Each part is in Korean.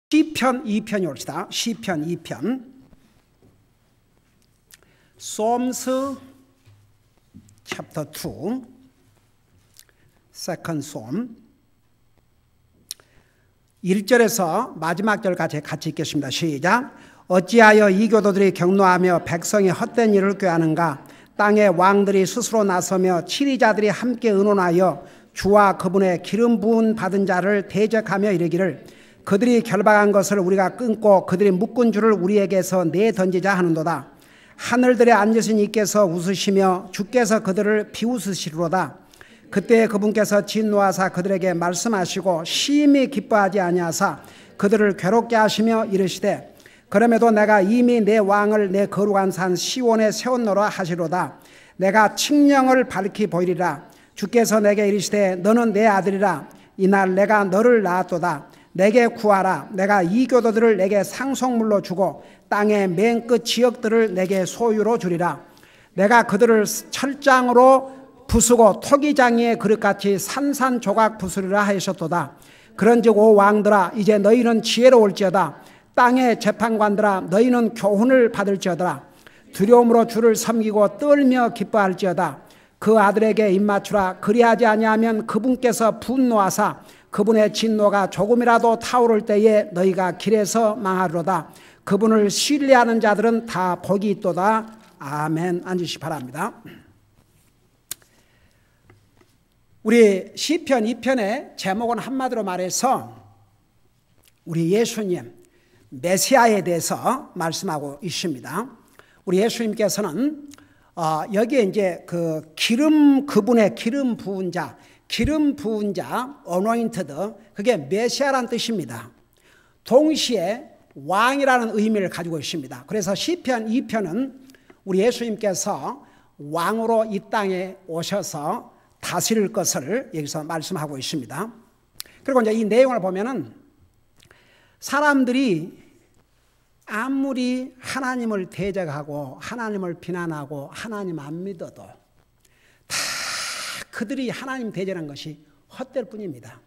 시편 2편이 옵시다. 시편 2편. Psalms chapter 2. Second Psalm. 1절에서 마지막 절까지 같이 읽겠습니다. 시작. 어찌하여 이교도들이 경노하며 백성이 헛된 일을 꾀하는가. 땅의 왕들이 스스로 나서며 치리자들이 함께 의논하여 주와 그분의 기름 부은 받은 자를 대적하며 이르기를 그들이 결박한 것을 우리가 끊고 그들이 묶은 줄을 우리에게서 내던지자 하는도다. 하늘들에 앉으신 이께서 웃으시며 주께서 그들을 비웃으시리로다. 그때 그분께서 진노하사 그들에게 말씀하시고 심히 기뻐하지 아니하사 그들을 괴롭게 하시며 이르시되 그럼에도 내가 이미 내 왕을 내 거룩한 산 시온에 세웠노라 하시로다. 내가 칙령을 밝히 보이리라. 주께서 내게 이르시되 너는 내 아들이라. 이날 내가 너를 낳았도다. 내게 구하라. 내가 이교도들을 내게 상속물로 주고 땅의 맨 끝 지역들을 내게 소유로 주리라. 내가 그들을 철장으로 부수고 토기장이의 그릇같이 산산조각 부수리라 하셨도다. 그런즉 오 왕들아 이제 너희는 지혜로울지어다. 땅의 재판관들아 너희는 교훈을 받을지어다. 두려움으로 주를 섬기고 떨며 기뻐할지어다. 그 아들에게 입맞추라. 그리하지 아니하면 그분께서 분노하사 그분의 진노가 조금이라도 타오를 때에 너희가 길에서 망하리로다. 그분을 신뢰하는 자들은 다 복이 있도다. 아멘. 앉으시 바랍니다. 우리 시편 2편의 제목은 한마디로 말해서 우리 예수님 메시아에 대해서 말씀하고 있습니다. 우리 예수님께서는 여기에 이제 그분의 기름 부은 자, anointed, 그게 메시아란 뜻입니다. 동시에 왕이라는 의미를 가지고 있습니다. 그래서 시편 2편은 우리 예수님께서 왕으로 이 땅에 오셔서 다스릴 것을 여기서 말씀하고 있습니다. 그리고 이제 이 내용을 보면은 사람들이 아무리 하나님을 대적하고 하나님을 비난하고 하나님 안 믿어도 다 그들이 하나님 대적한 것이 헛될 뿐입니다.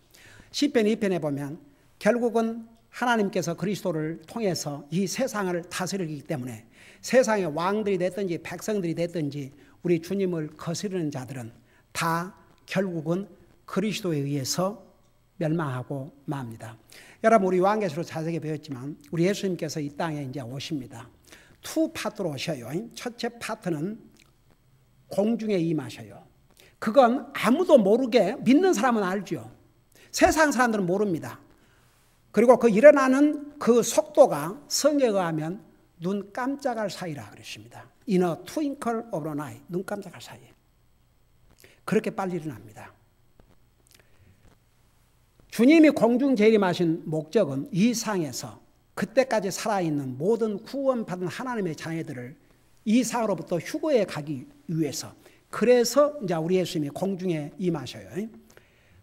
시편 2편에 보면 결국은 하나님께서 그리스도를 통해서 이 세상을 다스리기 때문에 세상의 왕들이 됐든지 백성들이 됐든지 우리 주님을 거스르는 자들은 다 결국은 그리스도에 의해서 멸망하고 맙니다. 여러분 우리 요한계시록 자세히 배웠지만 우리 예수님께서 이 땅에 이제 오십니다. 투 파트로 오셔요. 첫째 파트는 공중에 임하셔요. 그건 아무도 모르게 믿는 사람은 알죠. 세상 사람들은 모릅니다. 그리고 그 일어나는 그 속도가 성경에 의하면 눈 깜짝할 사이라 그랬습니다. In a twinkle of an eye. 눈 깜짝할 사이. 그렇게 빨리 일어납니다. 주님이 공중 재림하신 목적은 이 상에서 그때까지 살아있는 모든 구원받은 하나님의 자녀들을 이 상으로부터 휴거에 가기 위해서 그래서 이제 우리 예수님이 공중에 임하셔요.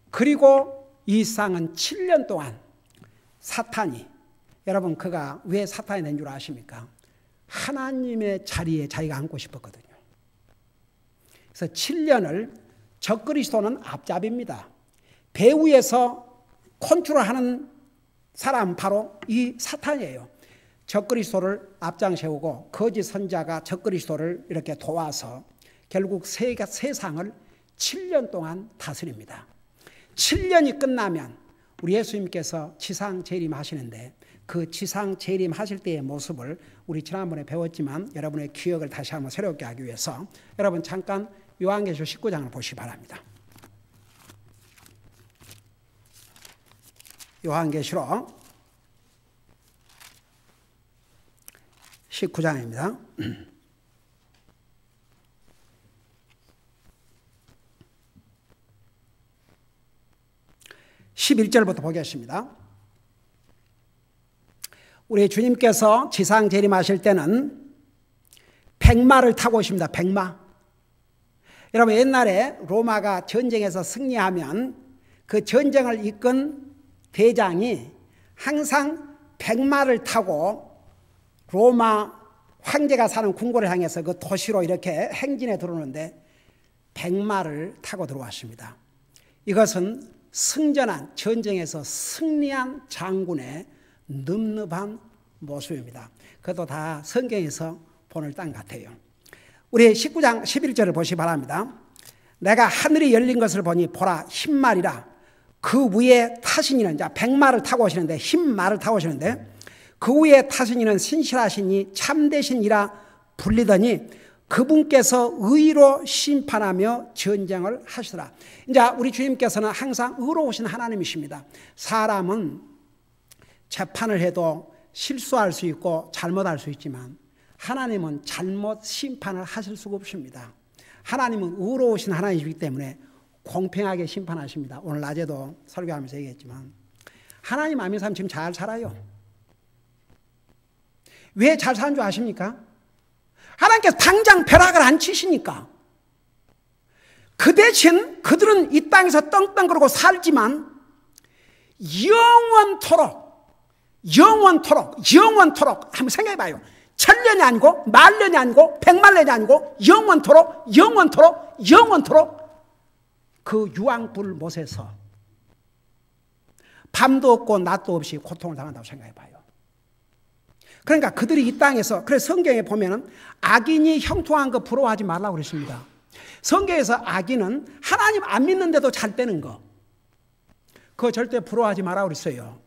그리고 이 상은 7년 동안 사탄이 여러분 그가 왜 사탄이 된 줄 아십니까? 하나님의 자리에 자기가 앉고 싶었거든요. 그래서 7년을 적그리스도는 앞잡입니다. 배후에서 컨트롤하는 사람 바로 이 사탄이에요. 적그리스도를 앞장 세우고 거짓 선자가 적그리스도를 이렇게 도와서 결국 세상을 7년 동안 다스립니다. 7년이 끝나면 우리 예수님께서 지상 재림하시는데 그 지상 재림하실 때의 모습을 우리 지난번에 배웠지만 여러분의 기억을 다시 한번 새롭게 하기 위해서 여러분 잠깐 요한계시록 19장을 보시기 바랍니다. 요한계시록 19장입니다. 11절부터 보겠습니다. 우리 주님께서 지상 재림하실 때는 백마를 타고 오십니다. 백마. 여러분 옛날에 로마가 전쟁에서 승리하면 그 전쟁을 이끈 대장이 항상 백마를 타고 로마 황제가 사는 궁궐을 향해서 그 도시로 이렇게 행진에 들어오는데 백마를 타고 들어왔습니다. 이것은 승전한 전쟁에서 승리한 장군의 늠름한 모습입니다. 그것도 다 성경에서 본을 딴 것 같아요. 우리 19장 11절을 보시기 바랍니다. 내가 하늘이 열린 것을 보니 보라 흰말이라 그 위에 타시니는, 자, 백마를 타고 오시는데, 흰말을 타고 오시는데 그 위에 타시니는 신실하시니 참되시니라 불리더니 그분께서 의로 심판하며 전쟁을 하시더라. 이제 우리 주님께서는 항상 의로우신 하나님이십니다. 사람은 재판을 해도 실수할 수 있고 잘못할 수 있지만 하나님은 잘못 심판을 하실 수가 없습니다. 하나님은 의로우신 하나님이기 때문에 공평하게 심판하십니다. 오늘 낮에도 설교하면서 얘기했지만 하나님 안 믿는 사람 지금 잘 살아요. 왜 잘 사는 줄 아십니까? 하나님께서 당장 벼락을 안 치시니까. 그 대신 그들은 이 땅에서 떵떵거리고 살지만 영원토록 한번 생각해 봐요. 1000년이 아니고 만년이 아니고 100만년이 아니고 영원토록 그 유황불 못에서 밤도 없고 낮도 없이 고통을 당한다고 생각해 봐요. 그러니까 그들이 이 땅에서, 그래서 성경에 보면은 악인이 형통한 거 부러워하지 말라고 그랬습니다. 성경에서 악인은 하나님 안 믿는데도 잘 되는 거, 그거 절대 부러워하지 말라고 그랬어요.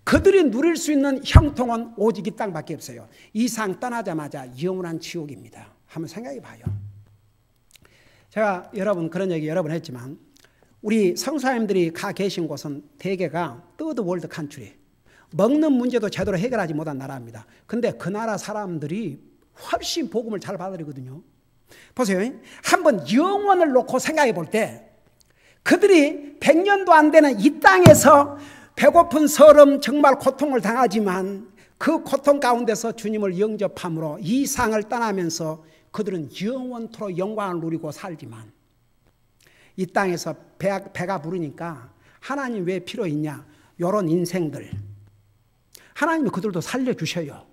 그들이 누릴 수 있는 형통은 오직 이 땅밖에 없어요. 이 상 떠나자마자 영원한 지옥입니다. 한번 생각해 봐요. 제가 그런 얘기 여러 번 했지만 우리 성사님들이 가 계신 곳은 대개가 서드 월드 컨트리, 먹는 문제도 제대로 해결하지 못한 나라입니다. 근데 그 나라 사람들이 훨씬 복음을 잘 받아들이거든요. 보세요. 한번 영원을 놓고 생각해 볼 때 그들이 100년도 안 되는 이 땅에서 배고픈 서름 정말 고통을 당하지만 그 고통 가운데서 주님을 영접함으로 이 상을 떠나면서 그들은 영원토록 영광을 누리고 살지만 이 땅에서 배가 부르니까 하나님 왜 필요 있냐, 이런 인생들 하나님이 그들도 살려주셔요.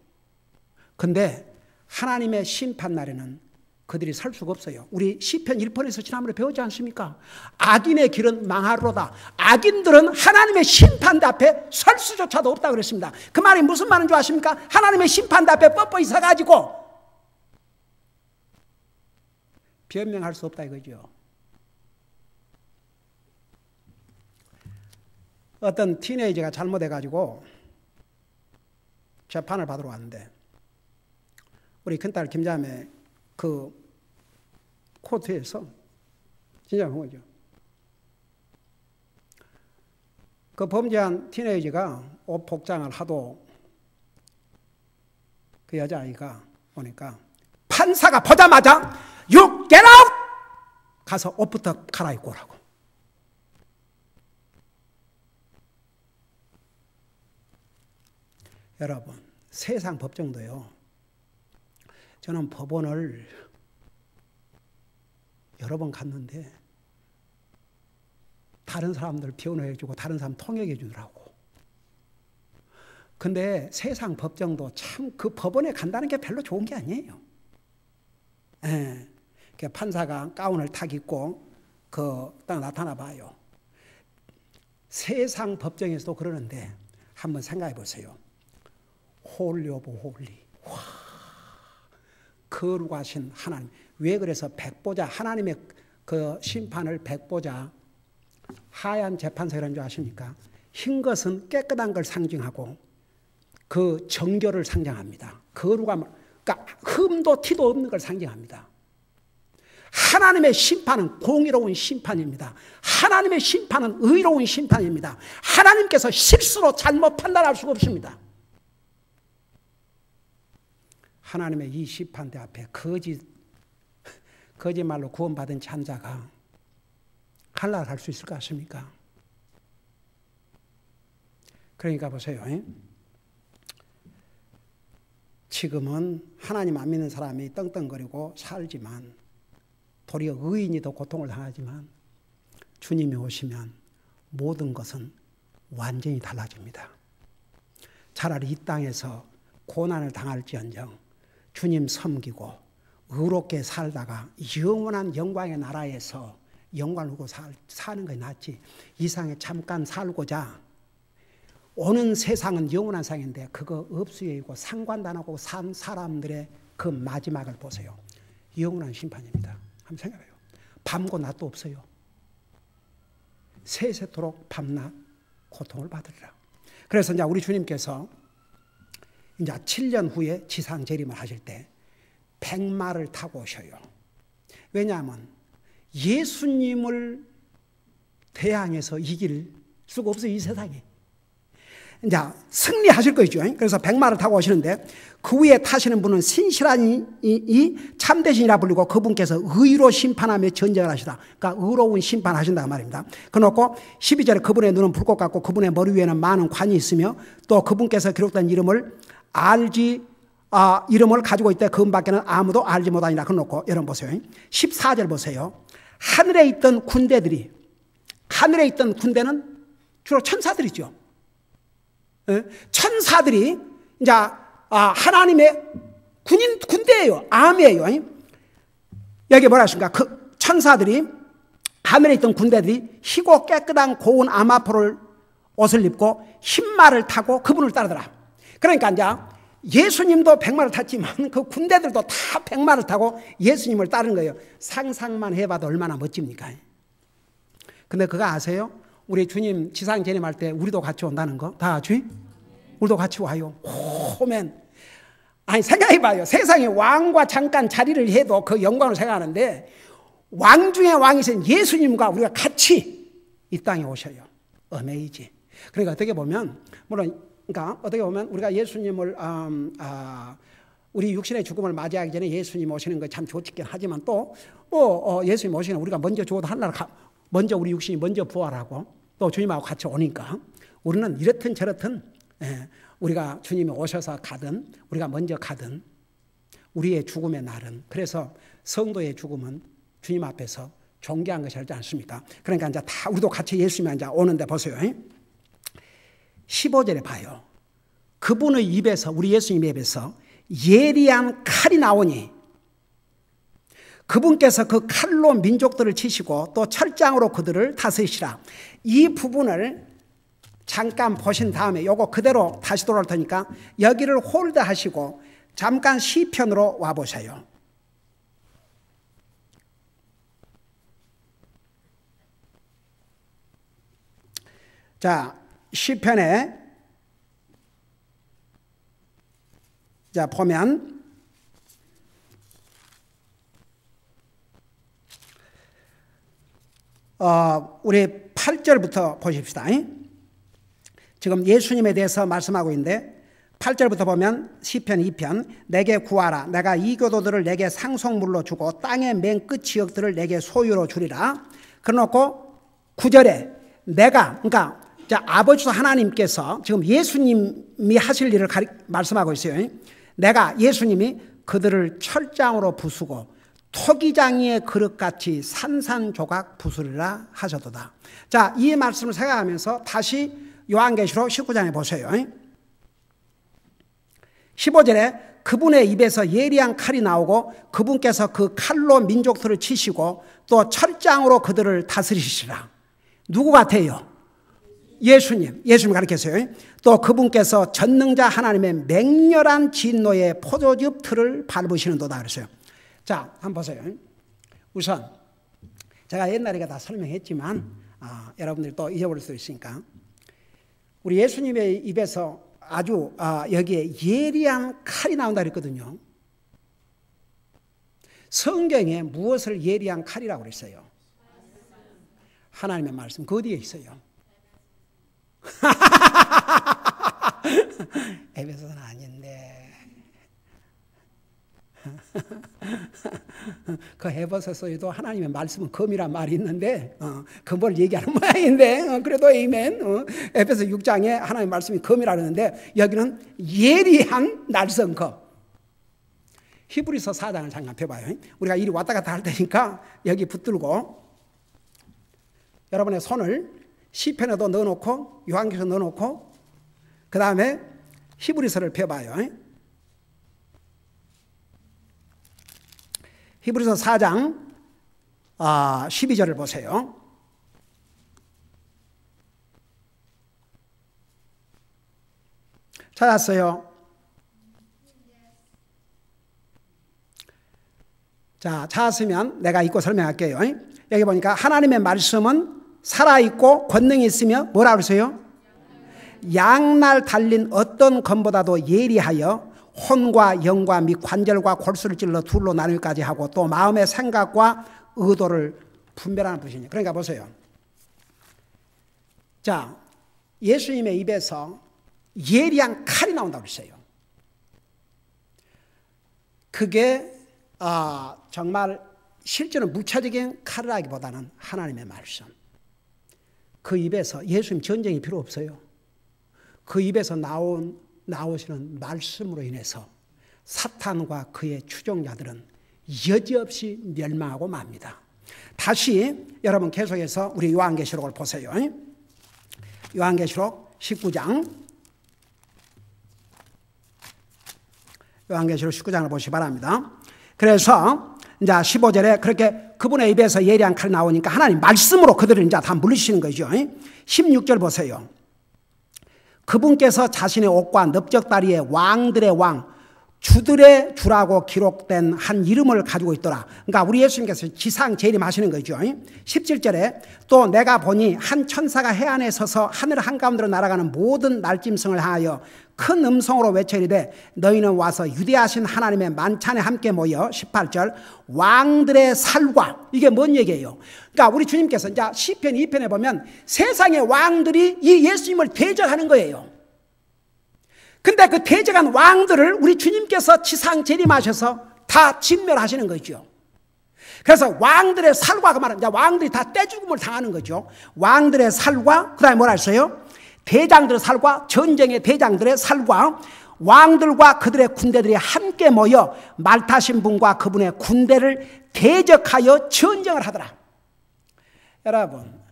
근데 하나님의 심판날에는 그들이 살 수가 없어요. 우리 시편 1편에서 지난번에 배우지 않습니까? 악인의 길은 망하리로다. 악인들은 하나님의 심판대 앞에 설 수조차도 없다고 그랬습니다. 그 말이 무슨 말인 줄 아십니까? 하나님의 심판대 앞에 뻣뻣이 서가지고 변명할 수 없다 이거죠. 어떤 티네이저가 잘못해가지고 재판을 받으러 왔는데 우리 큰딸 김자매 그 코트에서 진짜 그런 거죠. 그 범죄한 티네이저가 옷 복장을 하도 그 여자아이가 오니까 판사가 보자마자 You get out! 가서 옷부터 갈아입고 오라고. 여러분, 세상 법정도요. 저는 법원을 여러 번 갔는데 다른 사람들 변호해주고 다른 사람 통역해주더라고. 근데 세상 법정도 참 그 법원에 간다는 게 별로 좋은 게 아니에요. 예. 판사가 가운을 탁 입고 딱 나타나 봐요. 세상 법정에서도 그러는데 한번 생각해 보세요. 홀리 오브 홀리. 와, 거룩하신 하나님. 왜 그래서 백보자, 하나님의 그 심판을 백보자, 하얀 재판석이라는 줄 아십니까? 흰 것은 깨끗한 걸 상징하고 그 정결을 상징합니다. 거룩함, 그러니까 흠도 티도 없는 걸 상징합니다. 하나님의 심판은 공의로운 심판입니다. 하나님의 심판은 의로운 심판입니다. 하나님께서 실수로 잘못 판단할 수가 없습니다. 하나님의 이 심판대 앞에 거짓말로 구원받은 찬자가 할랄 할 수 있을 것 같습니까? 그러니까 보세요. 지금은 하나님 안 믿는 사람이 떵떵거리고 살지만 도리어 의인이 더 고통을 당하지만 주님이 오시면 모든 것은 완전히 달라집니다. 차라리 이 땅에서 고난을 당할지언정 주님 섬기고 의롭게 살다가 영원한 영광의 나라에서 영광을 누리고 사는 것이 낫지. 이 세상에 잠깐 살고자 오는 세상은 영원한 세상인데 그거 업수여이고 상관도 안 하고 산 사람들의 그 마지막을 보세요. 영원한 심판입니다. 한번 생각해요. 밤고 낮도 없어요. 세세토록 밤낮 고통을 받으리라. 그래서 이제 우리 주님께서 이제 7년 후에 지상 재림을 하실 때 백마를 타고 오셔요. 왜냐하면 예수님을 대항해서 이길 수가 없어요, 이 세상에. 이제 승리하실 것이죠. 그래서 백마를 타고 오시는데 그 위에 타시는 분은 신실한 이 참되신이라 불리고 그분께서 의로 심판하며 전쟁을 하시다. 그러니까 의로운 심판하신다 말입니다. 그놓고 12절에 그분의 눈은 불꽃 같고 그분의 머리 위에는 많은 관이 있으며 또 그분께서 기록된 이름을 이름을 가지고 있대 그분밖에는 아무도 알지 못하니라. 그놓고 여러분 보세요. 14절 보세요. 하늘에 있던 군대는 주로 천사들이죠. 천사들이 이제 하나님의 군대예요. 암이에요. 여기 뭐라 하십니까? 그 천사들이 하늘에 있던 군대들이 희고 깨끗한 고운 아마포를 옷을 입고 흰말을 타고 그분을 따르더라. 그러니까 이제 예수님도 백마를 탔지만 그 군대들도 다 백마를 타고 예수님을 따르는 거예요. 상상만 해봐도 얼마나 멋집니까? 근데 그거 아세요? 우리 주님 지상 재림할 때 우리도 같이 온다는 거? 다 같이? 우리도 같이 와요. 오면. 아니 생각해봐요. 세상에 왕과 잠깐 자리를 해도 그 영광을 생각하는데 왕 중에 왕이신 예수님과 우리가 같이 이 땅에 오셔요. 어메이지. 그러니까 어떻게 보면 우리가 예수님을 우리 육신의 죽음을 맞이하기 전에 예수님 오시는 거 참 좋긴 하지만 또 예수님 오시는 우리가 먼저 죽어도 하늘나라 먼저 우리 육신이 먼저 부활하고 또 주님하고 같이 오니까 우리는 이렇든 저렇든 우리가 주님이 오셔서 가든 우리가 먼저 가든 우리의 죽음의 날은 그래서 성도의 죽음은 주님 앞에서 존귀한 것이 알지 않습니까? 그러니까 이제 다 우리도 같이 예수님이 이제 오는데 보세요. 15절에 봐요. 그분의 입에서 우리 예수님의 입에서 예리한 칼이 나오니 그분께서 그 칼로 민족들을 치시고 또 철장으로 그들을 다스리시라. 이 부분을 잠깐 보신 다음에 요거 그대로 다시 돌아올 테니까 여기를 홀드하시고 잠깐 시편으로 와보세요. 자, 시편에 자 보면 우리 8절부터 보십시다. 지금 예수님에 대해서 말씀하고 있는데 8절부터 보면 시편 2편 내게 구하라 내가 이 교도들을 내게 상속물로 주고 땅의 맨 끝 지역들을 내게 소유로 주리라. 그래놓고 9절에 내가 그러니까 아버지 하나님께서 지금 예수님이 하실 일을 말씀하고 있어요. 내가 예수님이 그들을 철장으로 부수고 토기장이의 그릇같이 산산조각 부수리라 하셨도다. 자, 이 말씀을 생각하면서 다시 요한계시록 19장에 보세요. 15절에 그분의 입에서 예리한 칼이 나오고 그분께서 그 칼로 민족들을 치시고 또 철장으로 그들을 다스리시라. 누구 같아요? 예수님 가르쳤어요. 또 그분께서 전능자 하나님의 맹렬한 진노의 포도즙 틀을 밟으시는도다 그랬어요. 자, 한번 보세요. 우선 제가 옛날에 다 설명했지만 여러분들이 또 잊어버릴 수 있으니까 우리 예수님의 입에서 아주 여기에 예리한 칼이 나온다 그랬거든요. 성경에 무엇을 예리한 칼이라고 그랬어요? 하나님의 말씀. 그 어디에 있어요? 에베소는 아닌데 그 에베소서에도 하나님의 말씀은 검이란 말이 있는데 검을 얘기하는 모양인데 그래도 아멘. 에베소 6장에 하나님의 말씀이 검이라 그러는데 여기는 예리한 날선 검. 히브리서 4장을 잠깐 펴봐요. 우리가 이리 왔다 갔다 할 테니까 여기 붙들고 여러분의 손을 시편에도 넣어놓고 요한계시록 넣어놓고 그 다음에 히브리서를 펴봐요. 히브리서 4장 12절을 보세요. 찾았어요? 자, 찾았으면 내가 읽고 설명할게요. 여기 보니까 하나님의 말씀은 살아있고 권능이 있으며 뭐라 그러세요? 양날 달린 어떤 검보다도 예리하여 혼과 영과 및 관절과 골수를 찔러 둘로 나누기까지 하고 또 마음의 생각과 의도를 분별하는 분이에요. 그러니까 보세요. 자, 예수님의 입에서 예리한 칼이 나온다고 그랬어요. 그게 정말 실제로 무차적인 칼이라기보다는 하나님의 말씀. 그 입에서 예수님 전쟁이 필요 없어요. 그 입에서 나오시는 말씀으로 인해서 사탄과 그의 추종자들은 여지없이 멸망하고 맙니다. 다시 여러분 계속해서 우리 요한계시록을 보세요. 요한계시록 19장. 요한계시록 19장을 보시기 바랍니다. 그래서 이제 15절에 그렇게 그분의 입에서 예리한 칼이 나오니까 하나님 말씀으로 그들을 이제 다 물리시는 거죠. 16절 보세요. 그분께서 자신의 옷과 넓적다리에 왕들의 왕, 주들의 주라고 기록된 한 이름을 가지고 있더라. 그러니까 우리 예수님께서 지상 재림하시는 거죠. 17절에 또 내가 보니 한 천사가 해안에 서서 하늘 한가운데로 날아가는 모든 날짐승을 향하여 큰 음성으로 외쳐이르되 너희는 와서 유대하신 하나님의 만찬에 함께 모여 18절 왕들의 살과 이게 뭔 얘기예요? 그러니까 우리 주님께서 이제 시편 2편에 보면 세상의 왕들이 이 예수님을 대적하는 거예요. 근데 그 대적한 왕들을 우리 주님께서 지상 재림하셔서 다 진멸하시는 거죠. 그래서 왕들의 살과 그 말은 이제 왕들이 다 떼죽음을 당하는 거죠. 왕들의 살과 그다음에 뭐라 했어요? 대장들의 살과 전쟁의 대장들의 살과 왕들과 그들의 군대들이 함께 모여 말 타신 분과 그분의 군대를 대적하여 전쟁을 하더라. 여러분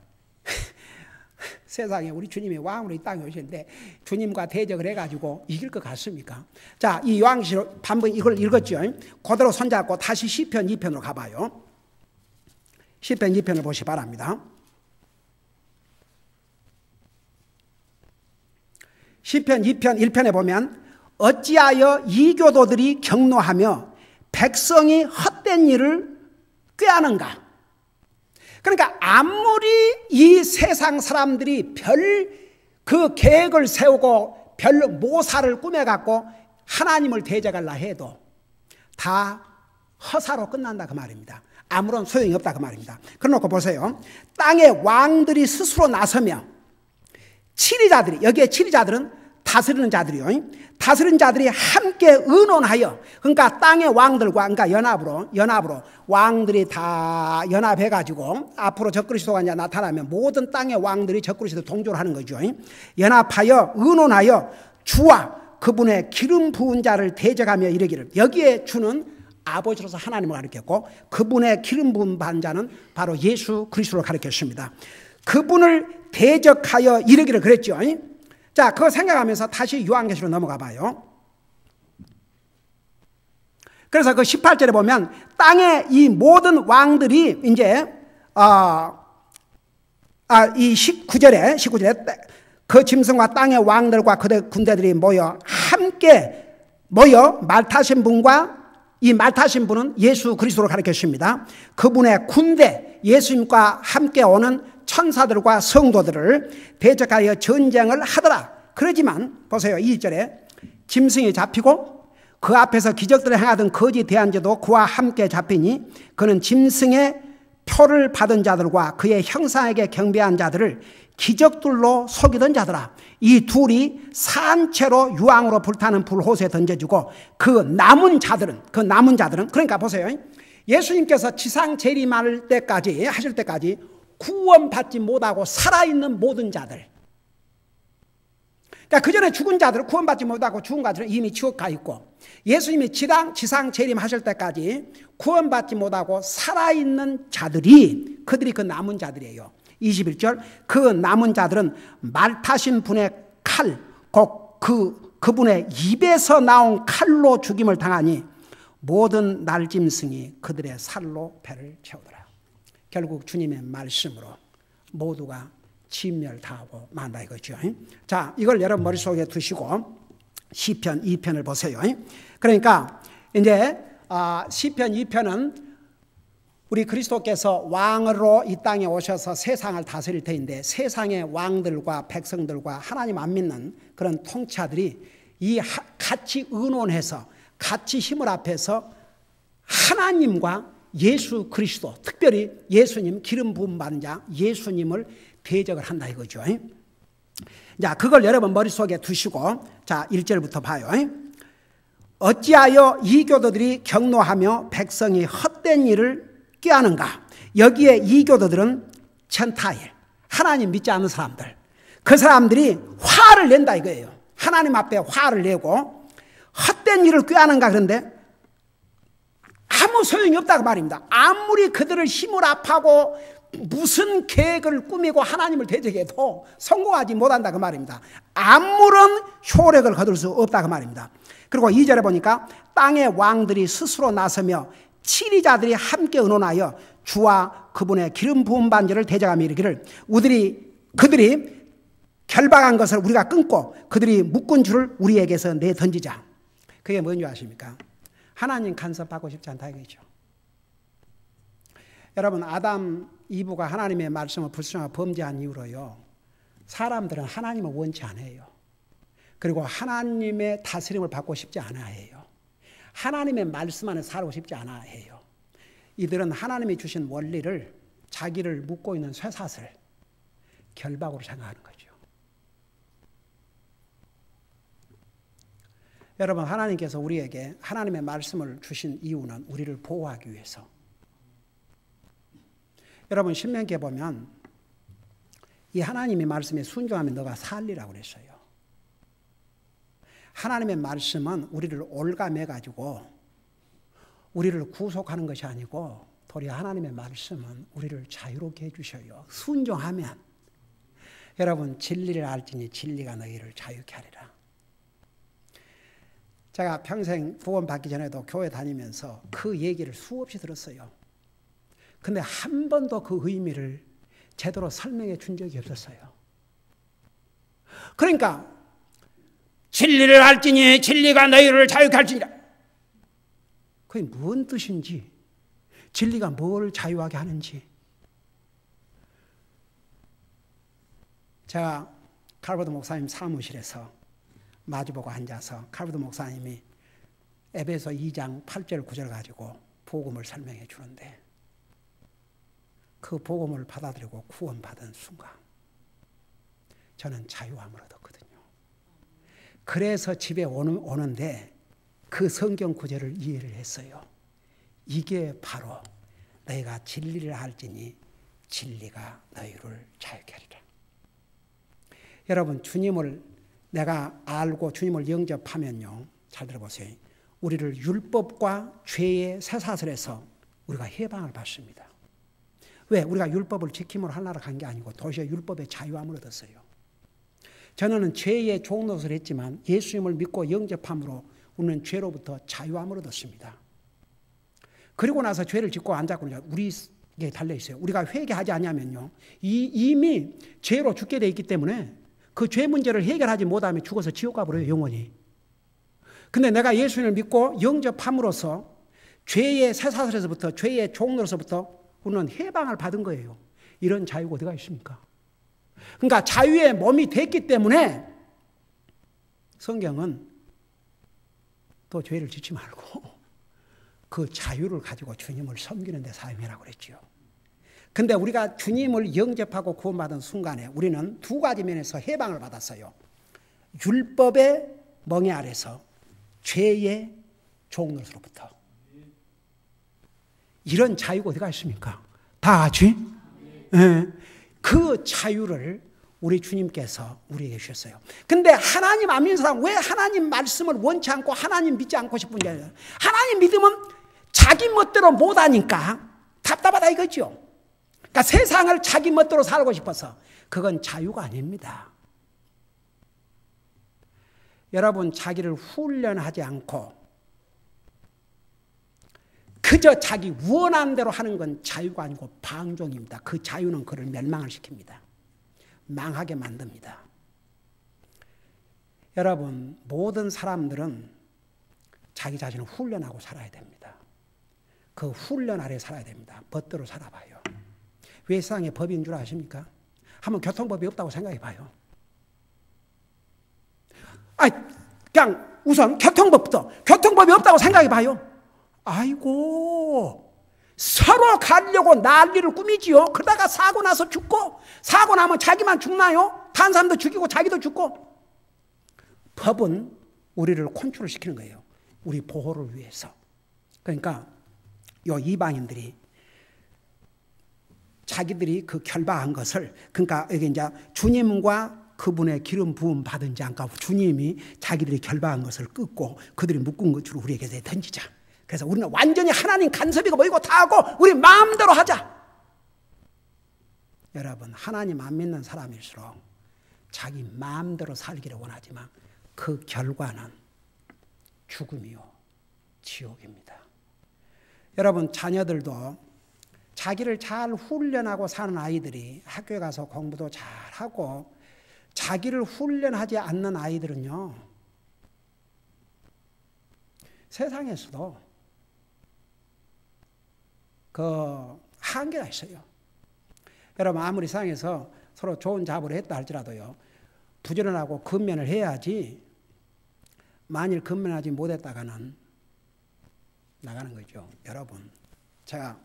세상에 우리 주님이 왕으로 이 땅에 오시는데 주님과 대적을 해가지고 이길 것 같습니까? 자, 이 요한계시록 반번 이걸 읽었죠. 그대로 손잡고 다시 시편 2편으로 가봐요. 시편 2편을 보시기 바랍니다. 시편 2편 1편에 보면 어찌하여 이교도들이 경노하며 백성이 헛된 일을 꾀하는가? 그러니까 아무리 이 세상 사람들이 별 그 계획을 세우고 별 모사를 꾸며갖고 하나님을 대적하려 해도 다 허사로 끝난다 그 말입니다. 아무런 소용이 없다 그 말입니다. 그러놓고 보세요. 땅의 왕들이 스스로 나서며 치리자들이 여기에 치리자들은 다스리는 자들이요. 다스리는 자들이 함께 의논하여 그러니까 땅의 왕들과 그러니까 연합으로 왕들이 다 연합해가지고 앞으로 적그리스도가 이제 나타나면 모든 땅의 왕들이 적그리스도 동조를 하는 거죠. 연합하여 의논하여 주와 그분의 기름 부은 자를 대적하며 이르기를 여기에 주는 아버지로서 하나님을 가리켰고 그분의 기름 부은 자는 바로 예수 그리스도를 가리켰습니다. 그분을 대적하여 이르기를 그랬죠. 자, 그거 생각하면서 다시 요한계시로 넘어가 봐요. 그래서 그 18절에 보면 땅의 이 모든 왕들이 이제 이 19절에 그 짐승과 땅의 왕들과 그의 군대들이 함께 모여 말 타신 분과 이 말 타신 분은 예수 그리스도를 가리켰습니다. 그분의 군대 예수님과 함께 오는 천사들과 성도들을 대적하여 전쟁을 하더라. 그러지만 보세요. 2절에 짐승이 잡히고 그 앞에서 기적들을 행하던 거짓 대안자도 그와 함께 잡히니 그는 짐승의 표를 받은 자들과 그의 형상에게 경배한 자들을 기적들로 속이던 자들아. 이 둘이 산채로 유황으로 불타는 불호수에 던져주고 그 남은 자들은 그러니까 보세요. 예수님께서 지상 재림할 때까지 하실 때까지 구원받지 못하고 살아있는 모든 자들, 그러니까 그 전에 죽은 자들은 구원받지 못하고 죽은 자들은 이미 지옥 가 있고 예수님이 지상 재림하실 때까지 구원받지 못하고 살아있는 자들이 그들이 그 남은 자들이에요. 21절 그 남은 자들은 말 타신 분의 칼, 그분의 입에서 나온 칼로 죽임을 당하니 모든 날짐승이 그들의 살로 배를 채우더라. 결국 주님의 말씀으로 모두가 진멸당하고 만다 이거죠. 자, 이걸 여러분 머릿속에 두시고 시편 2편을 보세요. 그러니까 이제 시편 2편은 우리 그리스도께서 왕으로 이 땅에 오셔서 세상을 다스릴 터인데 세상의 왕들과 백성들과 하나님 안 믿는 그런 통치자들이 같이 의논해서 같이 힘을 합해서 하나님과 예수 그리스도, 특별히 예수님, 기름 부음 받은 자 예수님을 대적을 한다 이거죠. 자, 그걸 여러분 머릿속에 두시고 자 1절부터 봐요. 어찌하여 이교도들이 경노하며 백성이 헛된 일을 꾀하는가. 여기에 이교도들은 천타일, 하나님 믿지 않는 사람들, 그 사람들이 화를 낸다 이거예요. 하나님 앞에 화를 내고 헛된 일을 꾀하는가. 그런데 아무 소용이 없다고 말입니다. 아무리 그들을 힘을 합하고 무슨 계획을 꾸미고 하나님을 대적해도 성공하지 못한다 그 말입니다. 아무런 효력을 거둘 수 없다 그 말입니다. 그리고 2절에 보니까 땅의 왕들이 스스로 나서며 치리자들이 함께 의논하여 주와 그분의 기름 부음 반지를 대적하며 이르기를 그들이 결박한 것을 우리가 끊고 그들이 묶은 줄을 우리에게서 내던지자. 그게 뭔지 아십니까? 하나님 간섭하고 싶지 않다 이거죠. 여러분 아담 이브가 하나님의 말씀을 불순종하고 범죄한 이후로요 사람들은 하나님을 원치 않아요. 그리고 하나님의 다스림을 받고 싶지 않아 해요. 하나님의 말씀 안에 살고 싶지 않아 해요. 이들은 하나님이 주신 원리를 자기를 묶고 있는 쇠사슬, 결박으로 생각하는 거죠. 여러분 하나님께서 우리에게 하나님의 말씀을 주신 이유는 우리를 보호하기 위해서. 여러분 신명기에 보면 이 하나님의 말씀에 순종하면 너가 살리라고 그랬어요. 하나님의 말씀은 우리를 올가매가지고 우리를 구속하는 것이 아니고 도리어 하나님의 말씀은 우리를 자유롭게 해주셔요. 순종하면. 여러분 진리를 알지니 진리가 너희를 자유케 하리라. 제가 평생 구원 받기 전에도 교회 다니면서 그 얘기를 수없이 들었어요. 근데 한 번도 그 의미를 제대로 설명해 준 적이 없었어요. 그러니까 진리를 알지니 진리가 너희를 자유케 할지니라. 그게 뭔 뜻인지, 진리가 뭘 자유하게 하는지. 제가 칼버드 목사님 사무실에서 마주보고 앉아서 칼버드 목사님이 에베소 2장 8절 9절 가지고 복음을 설명해 주는데 그 복음을 받아들이고 구원받은 순간 저는 자유함을 얻었거든요. 그래서 집에 오는데 그 성경 구절을 이해를 했어요. 이게 바로 너희가 진리를 알지니 진리가 너희를 자유케 하리라. 여러분 주님을 내가 알고 주님을 영접하면요. 잘 들어보세요. 우리를 율법과 죄의 쇠사슬에서 우리가 해방을 받습니다. 왜? 우리가 율법을 지킴으로 하나로 간 게 아니고 도리어 율법의 자유함을 얻었어요. 저는 죄의 종노릇을 했지만 예수님을 믿고 영접함으로 우리는 죄로부터 자유함을 얻었습니다. 그리고 나서 죄를 짓고 안 잡고 우리에게 달려있어요. 우리가 회개하지 않으면요. 이미 죄로 죽게 돼 있기 때문에 그 죄 문제를 해결하지 못하면 죽어서 지옥 가버려요. 영원히. 근데 내가 예수님을 믿고 영접함으로써 죄의 쇠사슬에서부터 죄의 종로로서부터 우리는 해방을 받은 거예요. 이런 자유가 어디가 있습니까? 그러니까 자유의 몸이 됐기 때문에 성경은 또 죄를 짓지 말고 그 자유를 가지고 주님을 섬기는 데 사용해라고 그랬죠. 근데 우리가 주님을 영접하고 구원받은 순간에 우리는 두 가지 면에서 해방을 받았어요. 율법의 멍에 아래서 죄의 종로로부터. 이런 자유가 어디가 있습니까? 다 같이? 네. 그 자유를 우리 주님께서 우리에게 주셨어요. 근데 하나님 안 믿는 사람 왜 하나님 말씀을 원치 않고 하나님 믿지 않고 싶은지 알아요? 하나님 믿으면 자기 멋대로 못하니까 답답하다 이거죠. 그러니까 세상을 자기 멋대로 살고 싶어서 그건 자유가 아닙니다. 여러분 자기를 훈련하지 않고 그저 자기 원하는 대로 하는 건 자유가 아니고 방종입니다. 그 자유는 그를 멸망을 시킵니다. 망하게 만듭니다. 여러분, 모든 사람들은 자기 자신을 훈련하고 살아야 됩니다. 그 훈련 아래 살아야 됩니다. 법대로 살아봐요. 왜 세상에 법인 줄 아십니까? 한번 교통법이 없다고 생각해봐요. 그냥 우선 교통법이 없다고 생각해봐요. 아이고, 서로 가려고 난리를 꾸미지요. 그러다가 사고 나서 죽고, 사고 나면 자기만 죽나요? 다른 사람도 죽이고 자기도 죽고. 법은 우리를 컨트롤시키는 거예요. 우리 보호를 위해서. 그러니까 요 이방인들이 자기들이 그 결박한 것을, 그러니까 여기 이제 주님과 그분의 기름 부음 받은 자니까 주님이 자기들이 결박한 것을 끊고 그들이 묶은 것으로 우리에게 던지자. 그래서 우리는 완전히 하나님 간섭이고 뭐이고 다 하고 우리 마음대로 하자. 여러분, 하나님 안 믿는 사람일수록 자기 마음대로 살기를 원하지만 그 결과는 죽음이요 지옥입니다. 여러분, 자녀들도 자기를 잘 훈련하고 사는 아이들이 학교에 가서 공부도 잘하고, 자기를 훈련하지 않는 아이들은요, 세상에서도 그 한계가 있어요. 여러분, 아무리 세상에서 서로 좋은 잡으로 했다 할지라도요, 부지런하고 근면을 해야지, 만일 근면하지 못했다가는 나가는 거죠. 여러분, 제가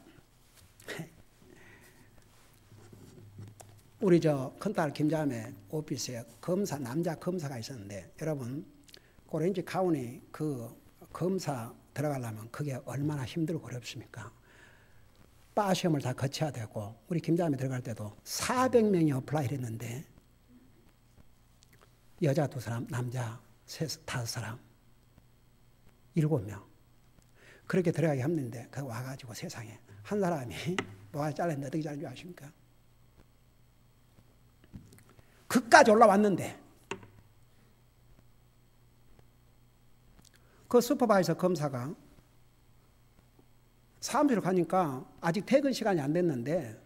우리 큰딸 김자매 오피스에 남자 검사가 있었는데, 여러분, 오렌지 카운티 그 검사 들어가려면 그게 얼마나 힘들고 어렵습니까? 바 시험을 다 거쳐야 되고, 우리 김자매 들어갈 때도 400명이 어플라이를 했는데 여자 2사람, 남자 5사람, 7명. 그렇게 들어가기 힘든데 그 와가지고 세상에 한 사람이 뭐가 잘랐는데 어떻게 잘린 줄 아십니까? 그까지 올라왔는데 그 슈퍼바이저 검사가 사무실로 가니까 아직 퇴근 시간이 안 됐는데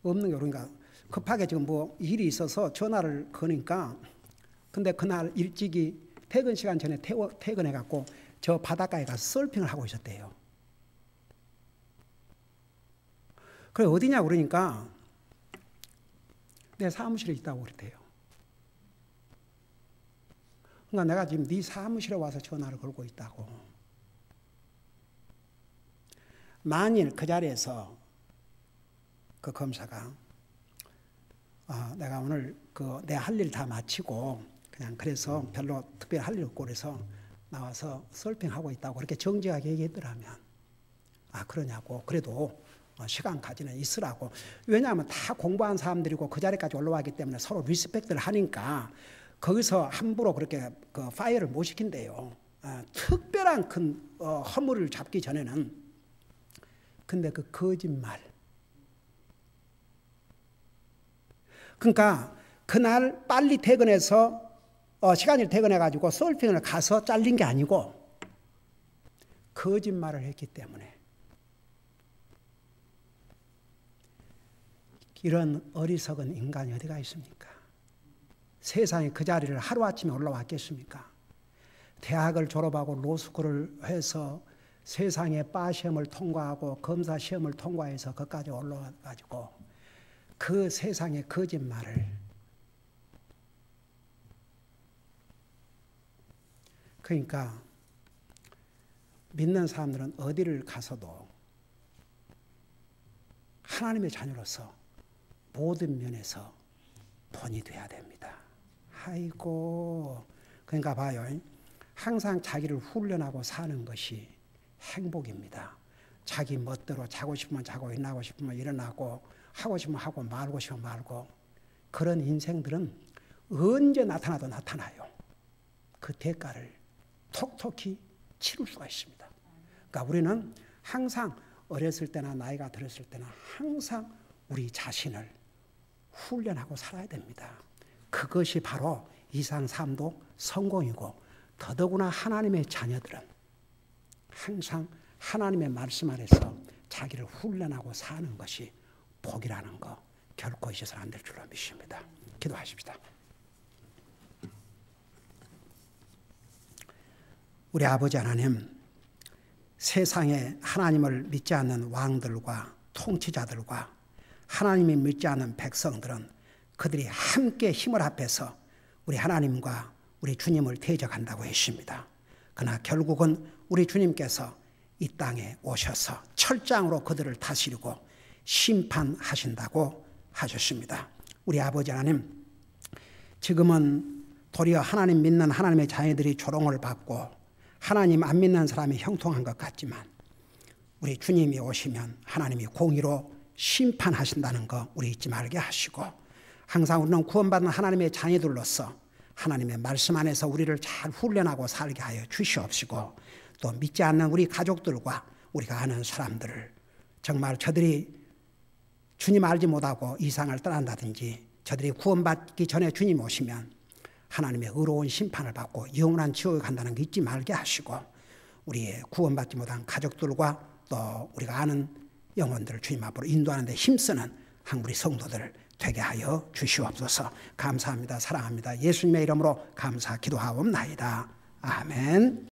없는 게, 그러니까 급하게 지금 뭐 일이 있어서 전화를 거니까, 근데 그날 일찍이 퇴근 시간 전에 퇴근해갖고 저 바닷가에 가서 서핑을 하고 있었대요. 그래, 어디냐 그러니까 내 사무실에 있다고 그랬대요. 그러니까 내가 지금 네 사무실에 와서 전화를 걸고 있다고. 만일 그 자리에서 그 검사가 내가 오늘 내 할 일 다 마치고 그냥 그래서 별로 특별히 할 일 없고 그래서 나와서 서핑하고 있다고 그렇게 정직하게 얘기했더라면, 그러냐고. 그래도 시간 가지는 있으라고. 왜냐하면 다 공부한 사람들이고 그 자리까지 올라왔기 때문에 서로 리스펙트를 하니까 거기서 함부로 그렇게 그 파이어를 못 시킨대요. 특별한 큰 허물을 잡기 전에는. 근데 그 거짓말. 그러니까 그날 빨리 퇴근해서 시간을 퇴근해가지고 서핑을 가서 잘린 게 아니고 거짓말을 했기 때문에. 이런 어리석은 인간이 어디가 있습니까? 세상에 그 자리를 하루아침에 올라왔겠습니까? 대학을 졸업하고 로스쿨을 해서 세상의 바 시험을 통과하고 검사 시험을 통과해서 거기까지 올라와가지고 그 세상의 거짓말을, 그러니까 믿는 사람들은 어디를 가서도 하나님의 자녀로서 모든 면에서 본이 돼야 됩니다. 아이고, 그러니까 봐요. 항상 자기를 훈련하고 사는 것이 행복입니다. 자기 멋대로 자고 싶으면 자고, 일어나고 싶으면 일어나고, 하고 싶으면 하고, 말고 싶으면 말고, 그런 인생들은 언제 나타나도 나타나요. 그 대가를 톡톡히 치를 수가 있습니다. 그러니까 우리는 항상 어렸을 때나 나이가 들었을 때나 항상 우리 자신을 훈련하고 살아야 됩니다. 그것이 바로 이상 삶도 성공이고, 더더구나 하나님의 자녀들은 항상 하나님의 말씀 아래서 자기를 훈련하고 사는 것이 복이라는 거 결코 잊어서는 안 될 줄로 믿습니다. 기도하십시다. 우리 아버지 하나님, 세상에 하나님을 믿지 않는 왕들과 통치자들과 하나님이 믿지 않는 백성들은 그들이 함께 힘을 합해서 우리 하나님과 우리 주님을 대적한다고 했습니다. 그러나 결국은 우리 주님께서 이 땅에 오셔서 철장으로 그들을 다스리고 심판하신다고 하셨습니다. 우리 아버지 하나님, 지금은 도리어 하나님 믿는 하나님의 자녀들이 조롱을 받고 하나님 안 믿는 사람이 형통한 것 같지만 우리 주님이 오시면 하나님이 공의로 심판하신다는 거 우리 잊지 말게 하시고, 항상 우리는 구원받은 하나님의 자녀들로서 하나님의 말씀 안에서 우리를 잘 훈련하고 살게 하여 주시옵시고, 또 믿지 않는 우리 가족들과 우리가 아는 사람들을 정말 저들이 주님 알지 못하고 이상을 떠난다든지 저들이 구원받기 전에 주님 오시면 하나님의 의로운 심판을 받고 영원한 지옥에 간다는 거 잊지 말게 하시고, 우리의 구원받지 못한 가족들과 또 우리가 아는 영혼들을 주님 앞으로 인도하는 데 힘쓰는 한 우리 성도들 되게 하여 주시옵소서. 감사합니다. 사랑합니다. 예수님의 이름으로 감사 기도하옵나이다. 아멘.